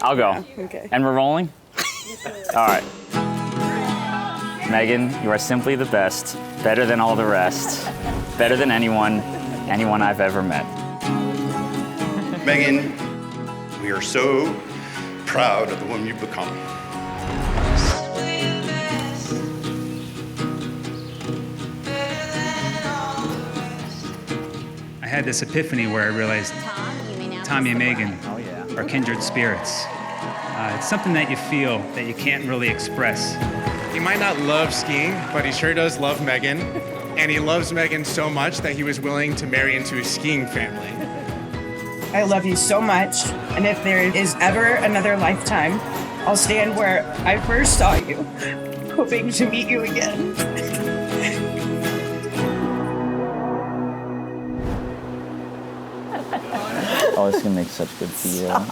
I'll go. Yeah, okay. And we're rolling? All right. Meghan, you are simply the best, better than all the rest, better than anyone I've ever met. Meghan, we are so proud of the woman you've become. I had this epiphany where I realized Tommy and Meghan are kindred spirits. It's something that you feel that you can't really express. He might not love skiing, but he sure does love Meghan. And he loves Meghan so much that he was willing to marry into a skiing family. I love you so much, and if there is ever another lifetime, I'll stand where I first saw you, hoping to meet you again. Oh, it's gonna make such good video.